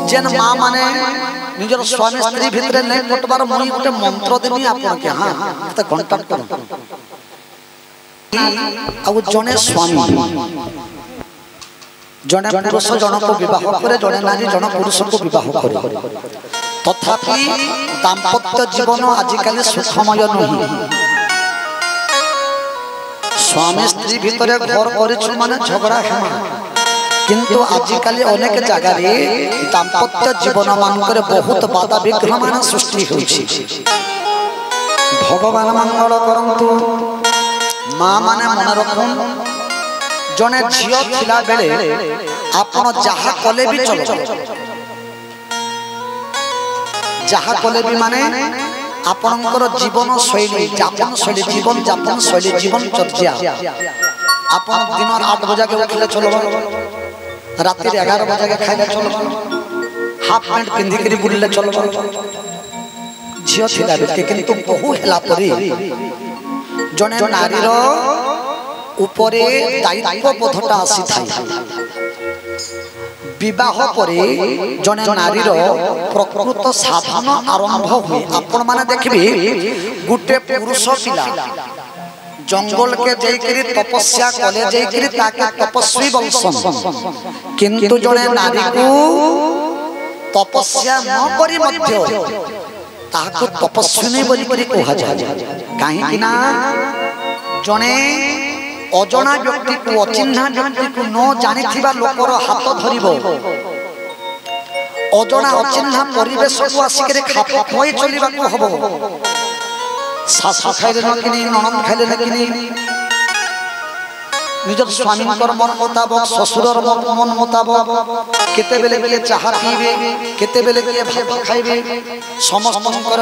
जेन माँ माने निजर स्वामी स्त्री भितर नहीं पटबार मुई गोटे मंत्र देनी आपन के हां त कांटेक्ट करो आ जने स्वामी जने पुरुष जन को विवाह करे जने नारी जन पुरुष को विवाह करे तथापि दाम्पत्य जीवन आजिकल सुखमय नहीं स्वामी स्त्री भितर घर कर माने झगड़ा हेमा किंतु आजिकल अनेक जगह दाम्पत्य जीवन मानकर बहुत बाधा विघ्न मान सृष्टि होछि भगवान मंगल करंतु माँ माने मन रखुन जने झियो थिला बेले आपण जहा कले भी चलो जहा कले भी माने आपनकर जीवन शैली जापन शैली जीवन जापन शैली जीवन चर्चा आपण दिन 8 बजे के उठले चलो राति 11 बजे के खाइले चलो हाफ पैंट पिंधि करी बुलले चलो झियो थिला बेले किंतु बहु हेला परी जने नारीर उपरे दायित्व बोधटा आसी थाई विवाह परे जने नारीर प्रकृत साधन आरंभ हुए आपण माने देखबी गुटे पुरुष पिला जंगल के जैकरी तपस्या कले जैकरी ताके तपस्वी वंशन किंतु जने नारी को तपस्या न करी मध्य ताको तपस्विनी बोली करी कहा जाय काहे कि ना जने अजना व्यक्ति को अचिन्हा व्यक्ति को न जानिथिबा लोकर हाथ धरिबो अजना अचिन्हा परिवेश को आसिकरे खाप खोई चलिबा को हबो सासु खाइले न किनी ननद खाइले न किनी निजर स्वामी कर मन मुताबिक ससुरर मन मुताबिक केते बेले बेले चाहा पीबे केते बेले बेले भात खाइबे समस्तकर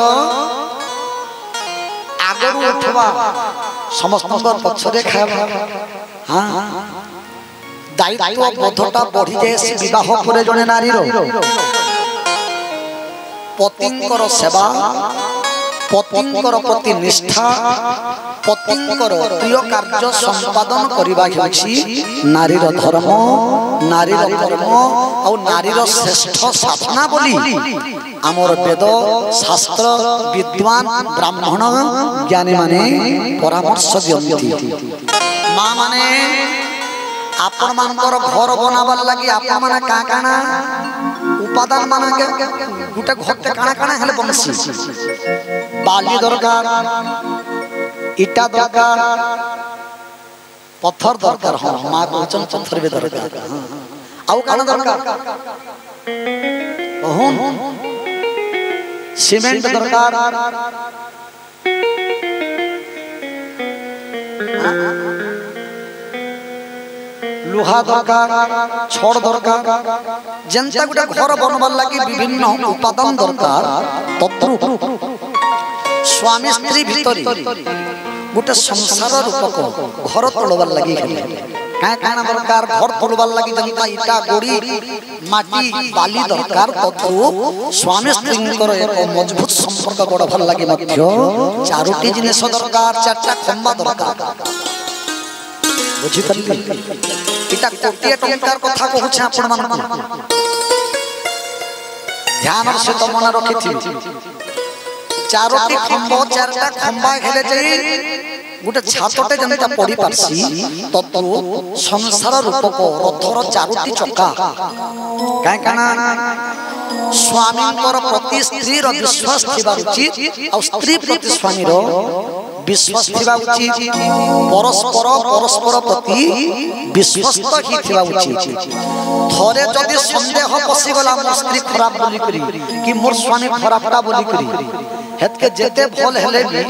आगरु उठवा समस्तकर पछरे खाइबा हां दायित्व बोधटा बढ़ी जाय विवाह करे जने नारीरो पतिंकर सेवा पतिंकर प्रति निष्ठा पतिंकर प्रिय कार्य संपादन करबा होछि नारीर धर्म नारीर कर्म और नारीर श्रेष्ठ साधना बोली आमर वेद शास्त्र विद्वान ब्राह्मण ज्ञानी माने परामर्श दियंती मां माने आपण मानकर घर बनाबार लागि आपण माने का काना उपादान माना के गुटे घर ते काना काना हेले बनसी बाली दरकार इटा दरकार पत्थर दरकार हां मां को पत्थर भी दरकार आउ काना दरकार ओहन सीमेंट दरकार लोहा दरकार छड़ दरकार जनता गुटा घर बनबार लागि विभिन्न उपादान दरकार तद्रुप स्वामी स्त्री भितरी गुटे संसार रूपक घर तोड़बार लागि काय काना दरकार घर तोड़बार लागि जनता इटा गोड़ी माटी बाली दरकार तद्रुप स्वामी स्त्रींकर एक मजबूत संपर्क गढ़बार लागि मध्य चारोटी जिनिस दरकार चारटा खंबा दरकार बुझी पल्ली इटा कोटिया टंकार कथा कहूछ आपण मान ध्यान से तो मन रखिथि चारोटी खंबा चारटा खंबा हेले जाई गुटे छातटे जनता पड़ी पारसी तत्व संसार रूपक रथर चारोटी चक्का काहे काना स्वामींकर प्रति स्त्रीर विश्वास थिबा उचित और स्त्री प्रति स्वामीर विश्वास थिबा उचित परस्पर परस्पर प्रति विश्वस्त ही थिबा उचित थरे जदी संदेह पसी गला मोर स्त्री खराब बोली करी कि मोर स्वामी खराबटा बोली करी हेतके जेते भल हेले भी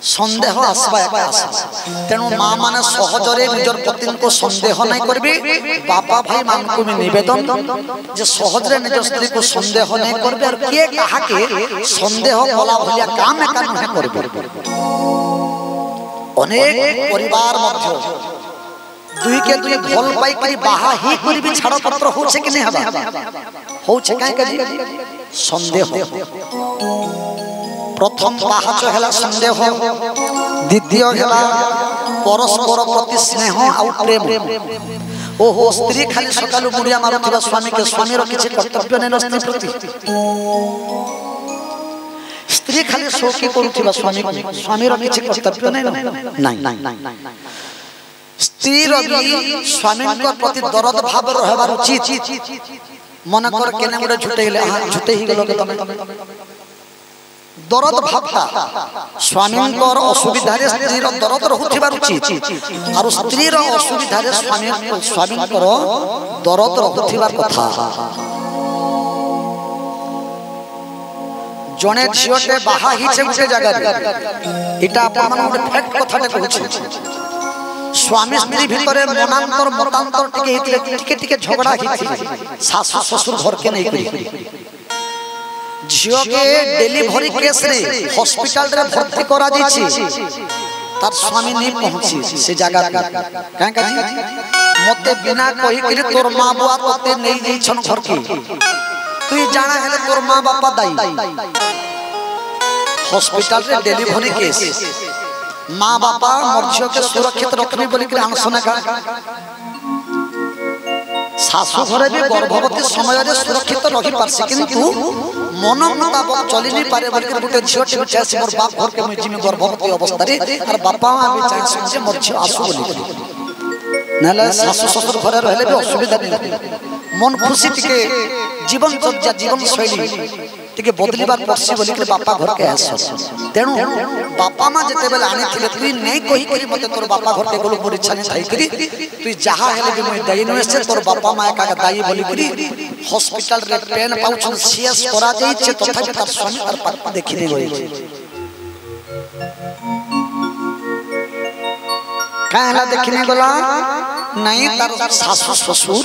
संदेह आसबा एक आसबा तेणु मां माने सहजरे निजर पति को संदेह नहीं करबे बापा भाई मान को भी निवेदन जे सहजरे निजर स्त्री को संदेह नहीं करबे और के कहा के संदेह भला भलिया काम में काम नहीं करबे अनेक परिवार मध्य दुई के दुई भल पाई करी बाहा ही करी भी छाड़ पत्र होछे कि नहीं हबा होछे काहे करी संदेह प्रथम पाहच हेला संदेह द्वितीय हेला परस्पर प्रति स्नेह और प्रेम ओहो स्त्री खाली सकालू मुड़िया मारुथिबा स्वामी के स्वामीर किछि कर्तव्य नै स्त्री प्रति स्त्री खाली शोकी करुथिबा स्वामी स्वामीर किछि कर्तव्य नै स्त्री भी स्वामी प्रति दरद भाव रहबार उचित मन कर केने गुडे झुटेइले झुटे ही गेलो के तमे दरद भावता स्वामी असुविधा स्त्री दरद रहुथिबार उचित और स्त्री असुविधा स्वामी दरद रहुथिबार कथा जने झियोटे बाहा हिचे गुटे जगह इटा आपन मन गुटे फैक्ट कथाटे कहूछि स्वामी स्त्री भितरे मनांतर मतांतर टिके टिके झगड़ा हिथि सासु ससुर घर के नहीं करी झियो के डिलीवरी केस रे हॉस्पिटल रे भर्ती करा जाईछि तार स्वामी नहीं पहुंची से जगह काहे का मते बिना कहि के तोर मां बुआ तते नहीं जाई छन घर की तू जाना है तोर मां बापा दाई हॉस्पिटल रे डिलीवरी केस मां बापा मर्झियो के सुरक्षित रखनी बोली के आनसना का सासु घरे भी गर्भवती समय रे सुरक्षित रखि पारसे किंतु मन मुताबिक चली नहीं पारे बोली के गुटे झियोटी चाहे मोर बाप घर के मुजी में गर्भवती अवस्था रे और बापा मां भी चाहे से मर्झियो आसु बोली नले सासु ससुर घरे रहले भी असुविधा नहीं मन खुशी टिके जीवन चर्चा जीवन शैली टिके बदलिबार पड़सी बोली के बापा घर के आस तेणु बापा मां जते बेला आनी थिले तू नहीं कहि करी मते तोर बापा घर के गोलो मोर इच्छा नहीं थाई करी तू जहा हेले भी मैं दाई नसे तोर बापा मां का दाई बोली करी हॉस्पिटल रे पेन पाउछन सीएस करा जाई छे तथापि तार स्वामी तार पाप देखि नै गई काहेला देखि नै गला नहीं तार सासु ससुर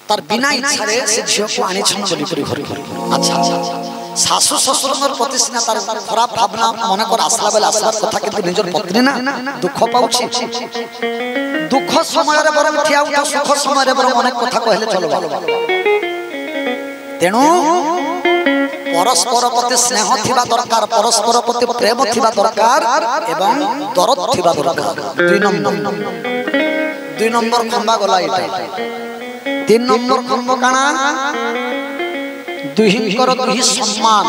तार बिना इच्छा रे से झियो को आनी छन बोली करी घर अच्छा सासु ससुर मोर प्रति सिना तार खराब भावना मन कर आसला बेला आसला कथा के निजर पत्नी ना दुख पाउछि दुख समय रे बर उठिया उठा सुख समय रे बर अनेक कथा कहले चलबा तेणु परस्पर प्रति स्नेह थिबा दरकार परस्पर प्रति प्रेम थिबा दरकार एवं दरद थिबा दरकार दुई नंबर खंबा गला इटा 3 नंबर खंब काना दुहिंकर दुहि सम्मान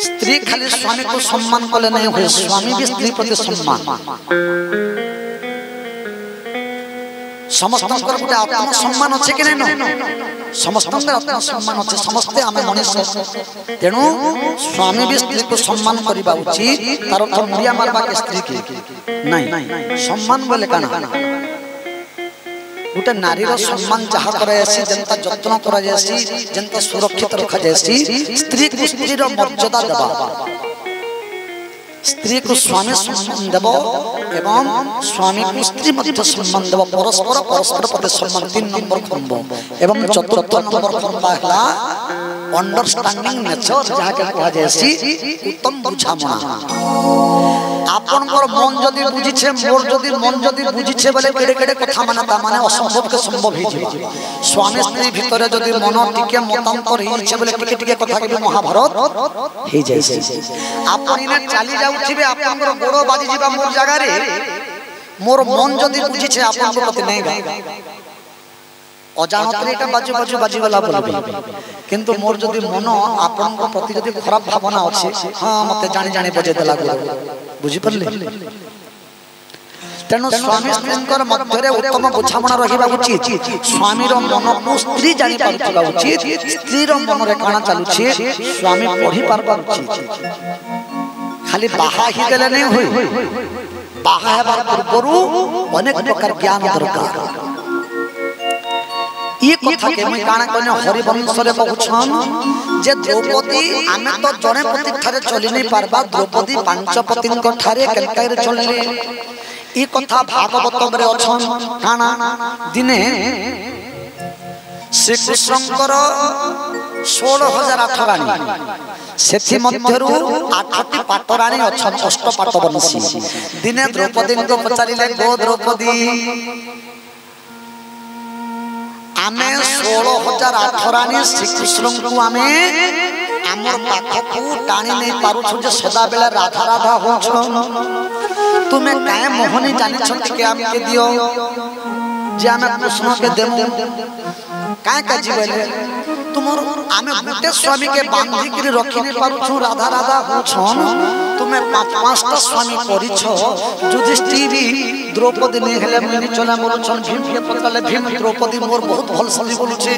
स्त्री खाली स्वामी को सम्मान कले नहीं होय स्वामी भी स्त्री प्रति सम्मान समस्त गुटे आत्म सम्मान अच्छे कि नहीं समस्त आत्म सम्मान अच्छे समस्ते आम मनुष्य तेणु स्वामी भी स्त्री को सम्मान करवा उचित तार अर्थ मुड़िया मारवा के स्त्री की नहीं सम्मान बोले काना गोटे नारी सम्मान जहा करासी जनता जत्न करासी जनता सुरक्षित रखा जासी स्त्री को स्त्री मर्यादा देवा स्त्री को स्वामी सम्मान देव एवं स्वामी को स्त्री मध्य सम्मान देव परस्पर परस्पर प्रति सम्मान 3 नंबर खंब एवं चतुर्थ नंबर खंबा है अंडरस्टैंडिंग नेचर जहा के कहा जासी उत्तम बुझामणा आपन मोर मन जदी बुझिछे मोर जदी मन जदी बुझिछे बोले केडे केडे कथा माने ता माने असंभव के संभव हे जिबा स्वामी स्त्री भितरे जदी मन टिके मतांतर हिछे बोले टिके टिके कथा के महाभारत हे जाइसे आपन इने चाली जाउथिबे आपन गोड़ो बाजी जिबा मोर जगह रे मोर मन जदी बुझिछे आपन को प्रति नहीं गा अजानत रे का बाजू बाजू बाजी वाला बोलबे किंतु मोर जदी मन आपन को प्रति जदी खराब भावना अछि हां मते जानि जानि बजे देला बुझी परले तेणु स्वामी स्त्रींकर मध्य उत्तम बुझामणा रहिबा उचित स्वामी रो मन को स्त्री जानि पारुवा उचित स्त्री रो मन रे काना चालुछि स्वामी पढी पारबा उचित खाली बाहा ही देले नहीं होई बाहा हेबार पूर्वरु अनेक प्रकार ज्ञान दरकार ये कथा के मैं काना कहने हरिवंश रे कहछन जे द्रौपदी आमे तो जने पति थारे चली नहीं पारबा द्रौपदी पांच पतिन को थारे केलकाय रे चलले ई कथा भागवत रे अछन काना दिने श्री कृष्णकर 16008 रानी सेथि मध्यरु 8टी पाटरानी अछन अष्ट पाटवंशी दिने द्रौपदी को पचारिले गो द्रौपदी आमे 16008 रानी श्री कृष्ण को आमे आमर पाख को टाणी नहीं पारुछु जे सदा बेला राधा राधा होछ तुम्हें काहे मोहनी जानी छंती के हमके दियो जे हमें कृष्ण के देमु काहे का जीवले तुमर आमे गुटे स्वामी के बांधी के रखि नै पारु छु राधा राधा हो छन तुम्हें पांचटा स्वामी करि छ युधिष्ठिर द्रौपदी ने हेले मिनि चला मोर छन भीम के पकले भीम द्रौपदी मोर बहुत भल सली बोलु छे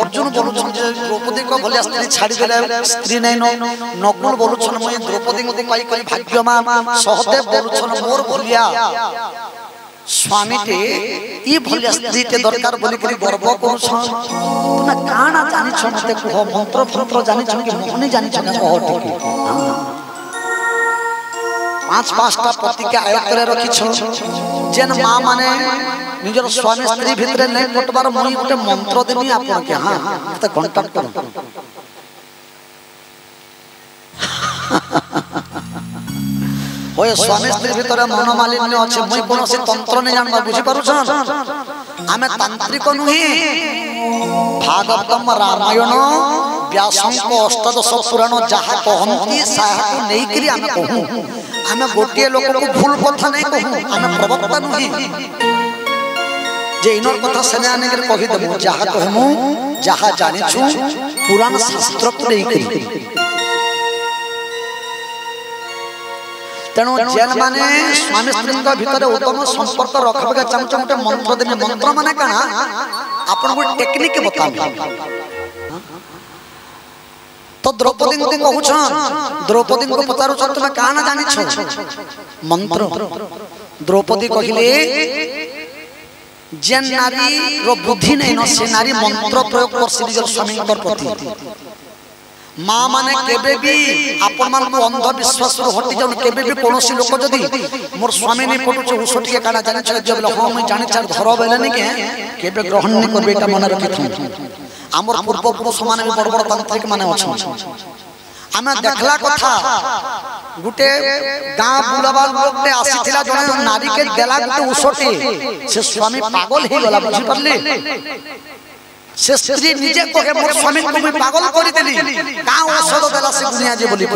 अर्जुन बोलु छन जे द्रौपदी को भले स्त्री छाड़ी देले स्त्री नै नकुल बोलु छन मैं द्रौपदी को पाई करी भाग्यमान सहदेव बोलु छन मोर भलिया स्वामी टे ई भलिया स्त्री के दरकार बोली करी गर्व करू छ तुना काना जानि छ मते कह मंत्र फंत्र जानि छ कि मोहनी जानि छ कह ठीक पांचटा पति के आयत करे रखी छ जेन मां माने निजर स्वामी स्त्री भितरे नै पटबार मुई गोटे मंत्र देनी आपन के हां त कांटेक्ट करू होय स्वामी स्त्री भितरे मनोमालिन्य अछि मुई कोनोसी तंत्र नै जानबा बुझी पारु छन आमे तांत्रिक नुही भागवतम रामायण व्यासंक अष्टादश पुराण जहा कहंती साहा को नै करी आमे कहू आमे गोटे लोक को भूल कथा नै कहू आमे प्रवक्ता नुही जे इनर कथा सने आने के कहि देबो जहा कहमु जहा जानि छु पुराण शास्त्र को नै करी तेणु जेन माने स्वामी स्त्री भितर उत्तम संपर्क रखबे चाहते गोटे मंत्र देने मंत्र माने काना आपन को टेक्निक बताबे तो द्रौपदी को कहू छ द्रौपदी को पचारू छ तुम काना जानि छ मंत्र द्रौपदी कहिले जेन नारी रो बुद्धि नै न से नारी मंत्र प्रयोग करसी निज स्वामी प्रति मां माने केबे भी आपन मान को अंधविश्वास रो हटि जाउ केबे भी कोनोसी लोक जदी मोर स्वामी नै पटु छ उसोटी के काना जानि छ जब हम मैं जानि छ धर बेले नै केबे ग्रहण नै करबे एटा मन रखि हमर पूर्व पुरुष माने बड़ बड़ तांत्रिक माने अछि आमे देखला कथा गुटे गां बुलावा लोकटे आसीथिला जने नारी के देला गुटे उसोटी से स्वामी पागल हे गला बुझी परले से स्त्री निजे कहे मोर स्वामी को मैं पागल करि देली का औषध देला से दुनिया जे बोली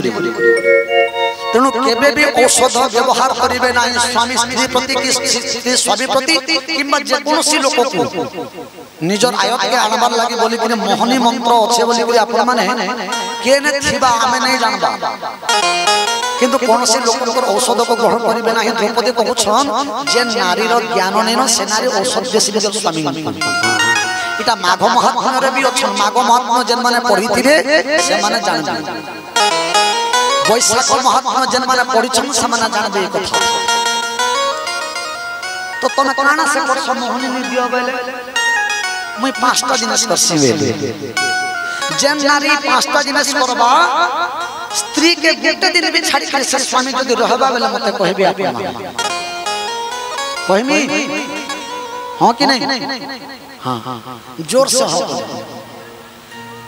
तेणु केबे भी औषध व्यवहार करिवे ना स्वामी स्त्री प्रति कि स्त्री स्वामी प्रति किबा जे कोनोसी लोक को निजर आयत के आनबार लागि बोली कि मोहनी मंत्र अछि बोली कि आपन माने केने थिबा हमें नहीं जानबा किंतु कोनोसी लोक को औषध को ग्रहण करिवे ना द्रौपदी कहू छन जे नारी रो ज्ञान नै न से नारी औषध देसी निजर स्वामी इटा माघ महात्म्य रे भी अछि माघ महात्म्य जन माने पढी थिले से माने जानबे वैशाख महात्म्य जन माने पढी छन से माने जानबे ई कथा तो तने काना से कर मोहनी नि दियो बेले मुई 5टा दिनस करसी बेले जन नारी 5टा दिनस करबा स्त्री के गोटे दिन भी छाड़ी के से स्वामी जदी रहबा बेले मते कहबे आपन कहमी हां कि नहीं हां जोर से हो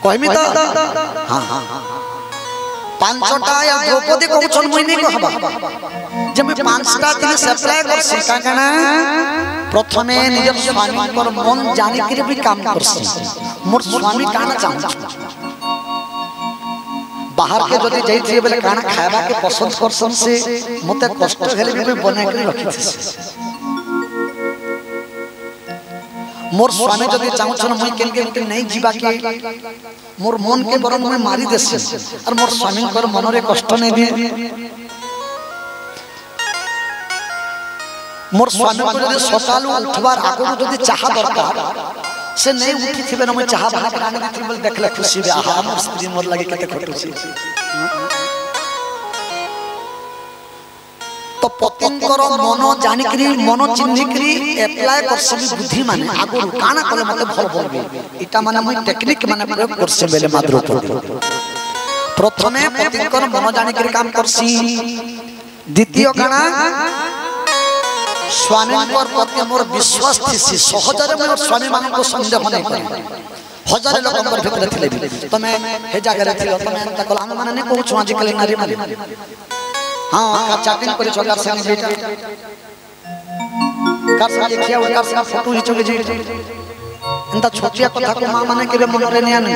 कहमी तो हां पांचटा या द्रौपदी को छन मुई नहीं कहबा जे मैं 5टा दिन से अप्लाई कर सिका कना प्रथमे निज स्वामी पर मन जानि के भी काम करसी मोर स्वामी काना चाहू बाहर के जदी जाई थी बेले काना खायबा के पसंद करसन से मते कष्ट हेले भी बना के रखी मोर स्वामी जदी चाहू छन मुई केनके नहीं जीवा के मोर मन के बरम में मारी देसे और मोर स्वामी कर मन रे कष्ट नहीं दे मोर स्वामी को जदी सकालू उठबार आगु जदी चाह दरकार से नहीं उठी थिबे न मैं चाह बना के आने थी बोल देखले खुशी बे आहा मोर स्त्री मोर लागि कते खटुसी तो पतिंकर मन जानिकरी मन चिन्हिकरी अप्लाई करसबी बुद्धि माने आगु काना कले मते भल बोलबे इटा माने मुई टेक्निक माने प्रयोग करसे बेले माद्र प्रथमे पतिंकर मन जानिकरी काम करसी द्वितीय काना स्वामी पर प्रति मोर विश्वास थिसी सहजरे मोर स्वामी मान को संदेह नै करे हजार लोक हमर भितर थिले तमे हे जागरे थिलो तमे त कल हम माने नै कहू छु आज कल नारी माने हां का चैटिंग करे छोगार संग बेटा कर संग देखिया उनका संग फोटो खींचोगे जी एंता छोटिया कथा को मां माने केबे मन रे नै आने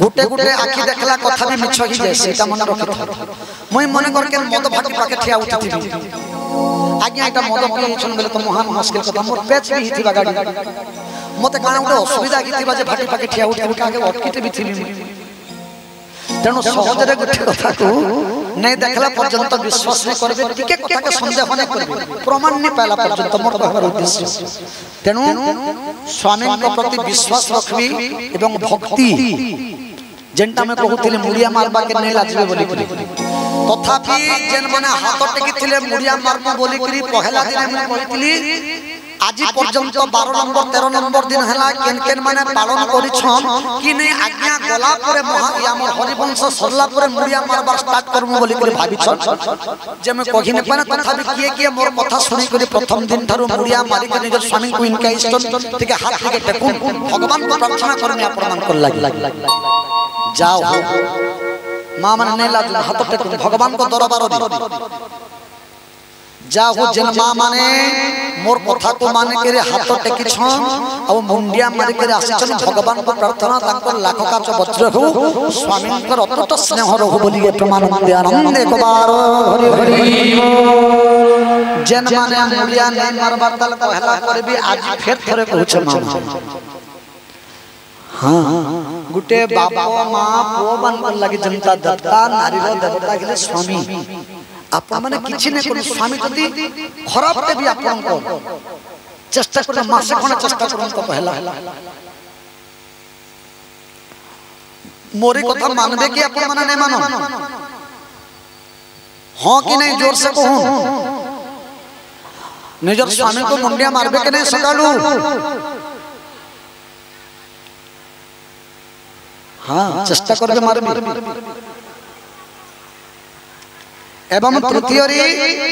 गुटे गुटे आखि देखला कथा भी मिछ ही जाय सेटा मन रखि मुई मन कर के मद भाटी पाके ठिया उठिथि आज्ञा एटा मद पी छन बेले तो महान मुश्किल कथा मोर पेच भी हिथि गाड़ी मते काना उठे असुविधा किथिबा जे भाटी पाके ठिया उठि उठि आगे अटकिते भी थिबि तेणु सहजरे गोटे कथा को नहीं देखला पर्यंत विश्वास नहीं करबे टिके कथा के संदेह नहीं करबे प्रमाण नहीं पाला पर्यंत मोर कहबार उद्देश्य तेणु स्वामी के प्रति विश्वास रखबी एवं भक्ति जेंटा में कहूतिले मुड़िया मारबा के नहीं लाजबे बोली करी तथापि जेन माने हाथ टेकी थिले मुड़िया मारबा बोली करी पहला दिन में कहतिली आज पर्यंत 12 नंबर 13 नंबर दिन हला केन केन माने पालन करिछन कि नहीं आज्ञा गला परे महा हमर हरिवंश सरला परे मुड़िया मारबार स्टार्ट करमु बोली करी भाबिछन जे मैं कहि ने पाना तथापि किए किए मोर कथा सुनी करी प्रथम दिन थारु मुड़िया मारी के निज स्वामी को इनका इष्ट ठीक हाथ के टेकु भगवान को प्रार्थना करने आप प्रमाण कर लागी जाओ मां मन ने लाज हाथ टेकु भगवान को दरबार दी जाहु जन मां माने मोर कथा को माने के हाथ टेकी छन अब मुंडिया मारी के आसी छन भगवान को प्रार्थना तांकर लाख काच वज्र हो स्वामी कर अतुट स्नेह रहु बोली के प्रमाण दे आनंद एक बार हरि हरि जन माने मुंडिया नहीं मारबा तल कहला करबी आज फेर थरे कहछ मां हां गुटे बाबा मां पो बन लगी जनता दत्ता नारी रो देवता के स्वामी आप माने किछि ने को स्वामी जदी खराब ते भी आपन को चेष्टा कर मासे कोन चेष्टा करन तो पहला मोरी कथा मानबे कि आपन माने नहीं मानो हां कि नहीं जोर से कहूं निजर स्वामी को मुंडिया मारबे के नहीं सकालू हां चेष्टा करके मारबे एवं तृतीय रे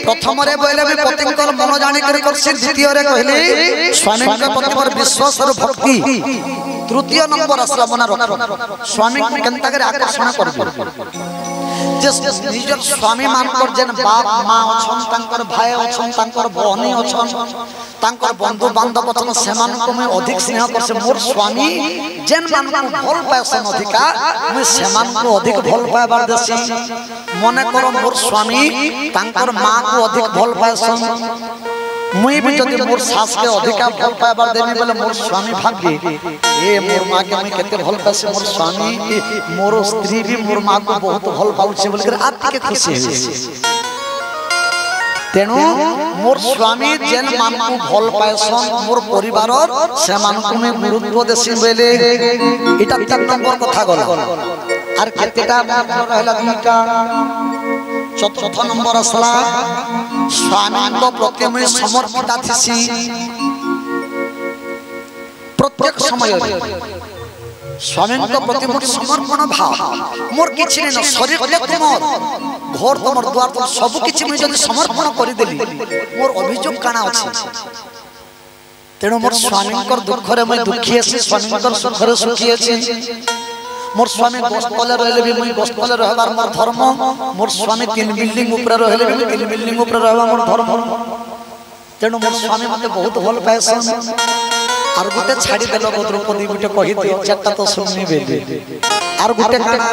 प्रथम रे बोले भी पतिंकर मन जानि कर करसी द्वितीय रे कहले स्वामी के प्रति पर विश्वास और भक्ति तृतीय नंबर असला बना रख स्वामी के केनता करे आकर्षण करबो जस निजर स्वामी मान कर जन बाप मां अछन तांकर भाई अछन तांकर बहनी अछन तांकर बंधु बांधव अछन सेमान को मैं अधिक स्नेह कर से मोर स्वामी जन मान को भल पासन अधिकार मैं सेमान को अधिक भल पाबार देसी मने करो मोर स्वामी तांकर मां को अधिक भल पासन मुई भी जदी मोर सास के अधिक भल पाबार देनी बोले मोर स्वामी भाग्य ए मोर मां के मैं केते भल पासे मोर स्वामी मोर स्त्री भी मोर मां को बहुत भल पाउछे बोल कर आप के खुशी है तेनु मोर स्वामी जेन मान को भल पाएसन मोर परिवार से मान को मैं गुरुत्व देसी बेले एटा 3 नंबर कथा गला आर केतेटा रहला दुईटा चतुर्थ नंबर असला स्वामी को प्रति मैं समर्पित थिसी प्रत्येक समय स्वामी को प्रति मोर समर्पण भाव मोर किछि न शरीर ले तुमर घर तुमर द्वार तुम सब किछि मैं जदी समर्पण करि देली मोर अभियोग काना अछि तेणु मोर स्वामी कर दुख रे मैं दुखी अछि स्वामी कर सुख रे सुखी अछि मोर स्वामी गोस्टले रहले भी मुई गोस्टले रहबार मोर धर्म मोर स्वामी 3 बिल्डिंग ऊपर रहले भी 3 बिल्डिंग ऊपर रहबा मोर धर्म तेणु मोर स्वामी मते बहुत भल पाएसन आर गुटे छाड़ी देलो द्रौपदी गुटे कहि दियो चट्टा तो सुननी बेले आर गुटे काना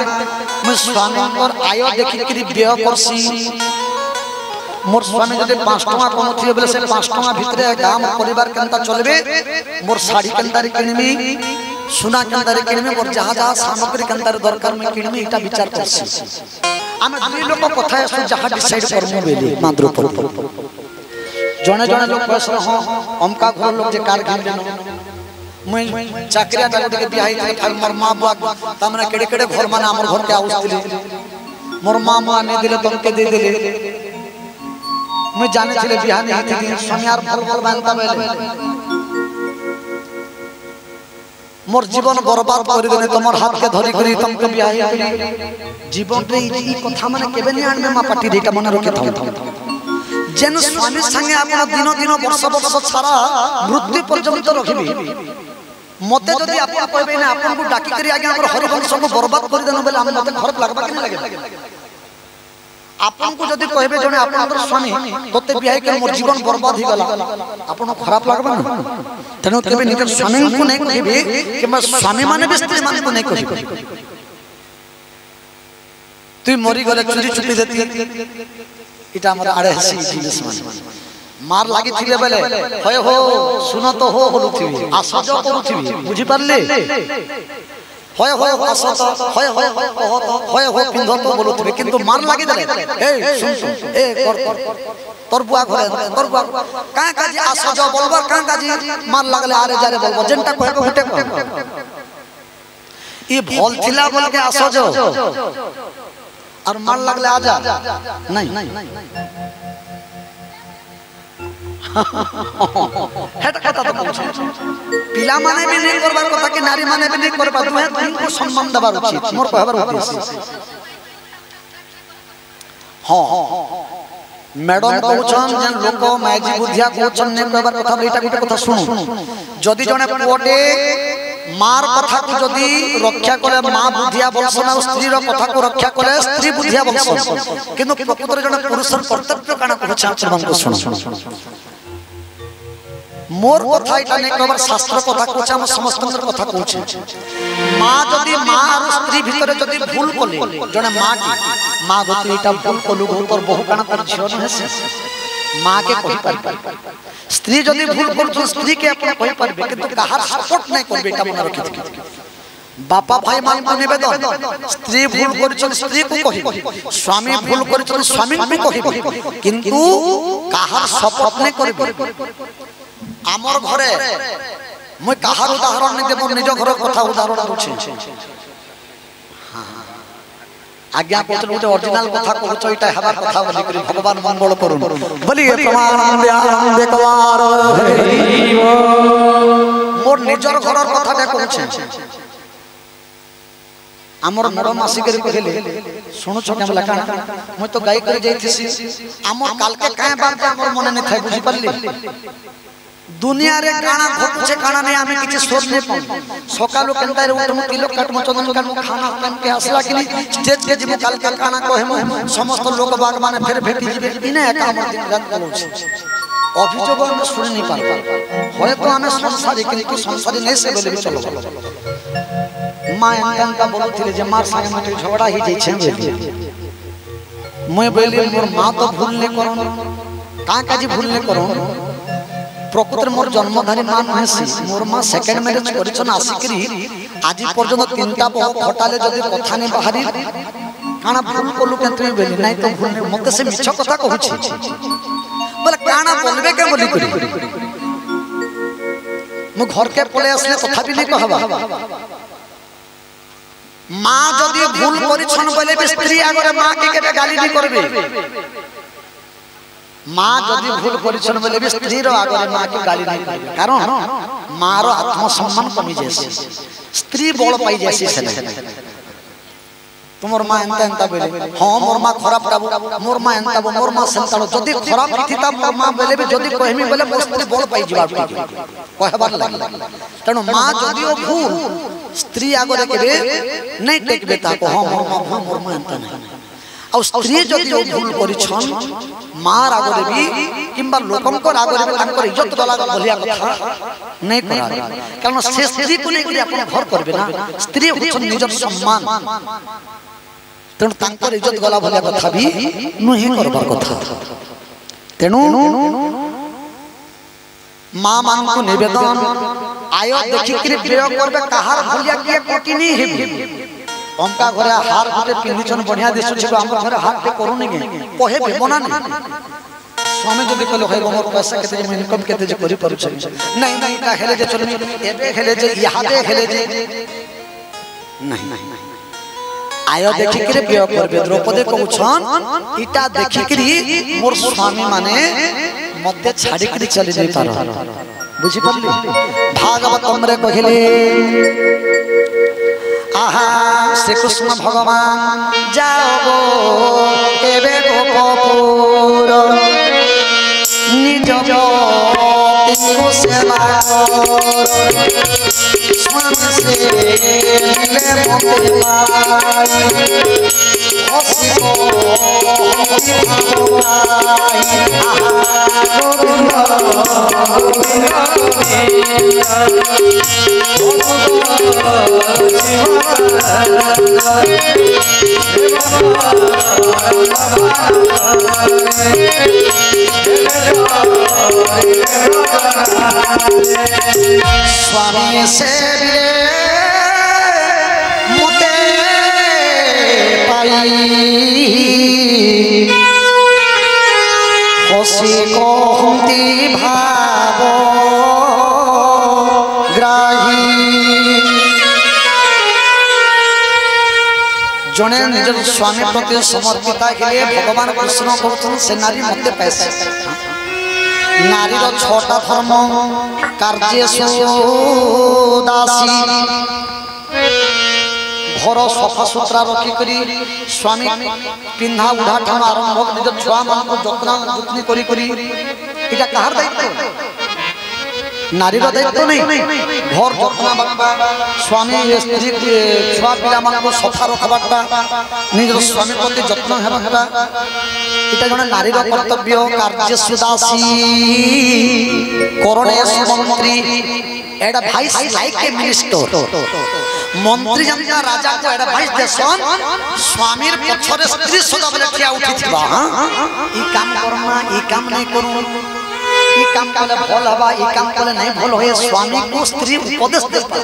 मैं स्वामी कर आय देखि करी व्यय करसी मोर स्वामी जदि 5 टका कोनथि बेले से 5 टका भितरे गाम परिवार केनता चलबे मोर साड़ी केनतारी किनमी सुना केनतारी किनमी मोर जहा जहा सामग्री केनतारी दरकार में किनमी एटा विचार करसी आमे दुई लोक कथा आसु जहा डिसाइड करमु बेले माद्रुपर जने जने लोग कहसन हां हमका घर लोग जे कार घिन देनो मैं चाकरिया टाके के बियाही के फाल मोर मां बुआ तमरा केडे केडे घर माने हमर घर के आउसतिले मोर मां बुआ ने दिले तुमके दे दिले मैं जाने चले बियाह नहीं थी स्वामी यार भल भल बांधता बेले मोर जीवन बर्बाद कर देने तुमर हाथ के धरी करी तुमके बियाही करी जीवन रे ई कथा माने केबे नहीं आनबे मा पाटी रेटा मन रखे था जेन स्वामी संगे आपन दिन दिन वर्ष वर्ष सारा मृत्यु पर्यंत रखबी मते जदी आपन कहबे ना आपन को डाकी करी आगे हमर हरिवंश को बर्बाद कर देनो बेले हम मते खराब लागबा कि नहीं लागे आपन को जदी कहबे जने आपन स्वामी तोते बियाह के मोर जीवन बर्बाद हो गला आपन खराब लागबा ना तेनो केबे निकर स्वामी को नहीं कहबे कि मैं स्वामी माने भी स्त्री माने को नहीं कहबे তুই মরি গলে চুরি চুপি দেতি এটা আমার আড়ে হাসি জিনিস মানে মার লাগি থিলে বেলে হয় হো শুনো তো হো হলুথিবি আসজ করুথিবি বুঝি পারলি হয় হয় আসত হয় হয় হয় হয় পিন্ধ তো বলুথিবি কিন্তু মার লাগি দেলে এই শুন এ কর তোর বুয়া ঘরে তোর বুয়া কাঁ কাজি আসজ বলবার কাঁ কাজি মার লাগলে আরে যারে বলবো যেনটা কইবো হেটে কর ই ভল থিলা বলকে আসজ আর মার লাগলে আজা নাই হেটা কথা তো বলছ পিলা মানে বি নেই করবার কথা কি নারী মানে বি নেই করবা তুমি তুমको সম্মান দেবার উচিত মোর কহবার উদ্দেশ্য হ্যাঁ ম্যাডাম কହୁছন যে লোক মাইজি বুধিয়া কହୁছন নে কহবার কথা এইটা গোটে কথা শুনো যদি জনে পুওটে মার কথা কো যদি রক্ষা করে মা বুধিয়া বলছন আর স্ত্রীর কথা কো রক্ষা করে স্ত্রী বুধিয়া বলছন কিন্তু প্রকৃতরে জনে পুরুষের কর্তব্য কানা কହୁছে আপনাদের শুনো মোর কথা এটা নেই কবার শাস্ত্র কথা কହୁছে আমার সমস্তর কথা কହୁছে মা যদি মা আর স্ত্রী ভিতরে যদি ভুল কলে জনে মা গতি এটা ভুল কলু তোর বহু কানা তোর ঝিও নহেছে মা কে কই পারবে স্ত্রী যদি ভুল করছো স্ত্রী কে আপনি কই পারবে কিন্তু কাহার সাপোর্ট নাই করবে এটা মনে রাখি বাপা ভাই মান নিবেদন স্ত্রী ভুল করেছেন স্ত্রী কো কহিব স্বামী ভুল করেছেন স্বামী কো কহিব কিন্তু কাহার সাপোর্ট নাই করবে আমার ঘরে মই কাহার উদাহরণ নি দেব নিজ ঘরের কথা উদাহরণ দউছি আজ্ঞা পত্র গোটে অরিজিনাল কথা কହୁছ এটা হেবার কথা বলি করি ভগবান মঙ্গল করুন বলিয়ে প্রমানন্দে আনন্দে কবার মোর নিজর ঘরের কথাটা কହୁছে আমার ম্যাডাম আসি করে কহিলে শুনুছ কেমন লেখা মই তো গাই করে যাইতেছি আমার কালকে কায় বাত আমার মনে নাই থাই বুঝি পারলি দুনিয়া রে কানা ঘটছে কানা নেই আমি কিছু সোচ নেই পাই সকালু কেনতারে উঠমু তিলক কাটমু চন্দন কাটমু খানা কেনকে আসলা কিনি স্টেজ কে জিমু কালকে কানা কহেমু সমস্ত লোক বাগ মানে ফের ভেটি জিবে ইনে একা আমার দিন রাত বলছে অভিযোগ আমরা শুনে নি পারবা হয়তো আমি সংসারী কিন্তু সংসারী নেই সে বলে চলো মা এনকা বলুছিলে যে মার সঙ্গে মতে ঝগড়া হি যাইছে বলি মই বলি মোর মা তো ভুল নে করন কা কাজি ভুল নে করন প্রকৃতরে মোর জন্মধারী মা নহেছি মোর মা সেকেন্ড ম্যারেজ করিছন আসিকরি আজি পর্যন্ত তিনটা বহু ঘটালে যদি কথা নে বাহারি কানা ভুল কলু কেন তুমি বলি নাই তো ভুল মতে সে মিছ কথা কହୁছি বলে কানা বলবে কে বলি করি মু ঘর কে পলে আসলে তথাপি নি কহবা মা যদি ভুল করিছন বলে স্ত্রী আগরে মা কে কেবে গালি নি করবে মা যদি ভুল করিছন বলে স্ত্রীর আগরে মা কে গালি নাই করবে কারণ মার আত্মসম্মান কমি যাচ্ছে স্ত্রী বল পাই যাচ্ছে সেনে তোমার মা এনতা এনতা বলে হ্যাঁ মোর মা খারাপ কাবু মোর মা এনতা মোর মা সেনতা যদি খারাপ থিতা মোর মা বলে যদি কহিমি বলে মোর স্ত্রী বল পাই যাবা কহবার লাগে কারণ মা যদিও ভুল স্ত্রী আগরে কেবে নাই টেকবে তাকো হ্যাঁ মোর মা ভুল মোর মা এনতা নাই আর স্ত্রী যদি ভুল করিছন মার আগরে বি কিংবা লোকঙ্কর আগরে বি তাঙ্কর ইজ্জত গলা বলিয়া কথা নাই করা কারণ সে স্ত্রী কো নেই করি আপন ঘর করবে না স্ত্রী হচ্ছেন নিজের সম্মান তেণু তাঙ্কর ইজ্জত গলা বলিয়া কথা বি নহি করবার কথা তেণু মা মানকু নিবেদন আয় দেখিকি প্রয়োগ করবে কাহার ভুলিয়া কিয়ে কোটি নি হেবি অঙ্কা ঘরে হার গোটে পিঁধিছন বঢ়িয়া দিশুছি আমার ঘরে হারটে করুনি কহে বেমনা না স্বামী যদি কলে হয় মোর পয়সা কেতে যে ইনকম কেতে যে করি পারুছি নাই নাই তা হেলে যে চলমি এবে হেলে যে ইহাদে হেলে যে নাই আয় দেখিকি প্রয়োগ করবে দ্রৌপদী কହୁছন ইটা দেখিকি মোর স্বামী মানে মধ্যে ছাড়িকি চলি যাই পার বুঝি পারলি ভাগবতম রে কহিলে আহা শ্রীকৃষ্ণ ভগবান যাও গো এবে গোপপুর নিজ পতিଙ୍କୁ সেবা কর স্বামী সে মিলে মতে পাই स्वामी से मुते पाई खुशी को हुंती भाव ग्राही जने निज स्वामी प्रति समर्पिता के लिए भगवान कृष्ण कहते से नारी मते पैसे नारी छटा धर्म कार्य दासी घर सफा सुतरा रखिक स्वामी पिंधा उड़ा ठान आरंभ निज छुआ मान जत्नी करा कहार दायित्व नारी दायित्व नहीं घर जत्ना स्वामी स्त्री छुआ पिला मान सफा रखबाटा निज स्वामी प्रति जत्न हेबा इटा जने नारी कर्तव्य कार्य सुदासी करणे मंत्री एडा भाई लाइक ए मिनिस्टर मंत्री जनता राजा को एडा भाई देसन स्वामीर पछरे स्त्री सदा बले किया उठी थिबा ई काम करना ई काम नहीं करू ई काम कले भल हबा ई काम कले नहीं भल होए स्वामी को स्त्री उपदेश देता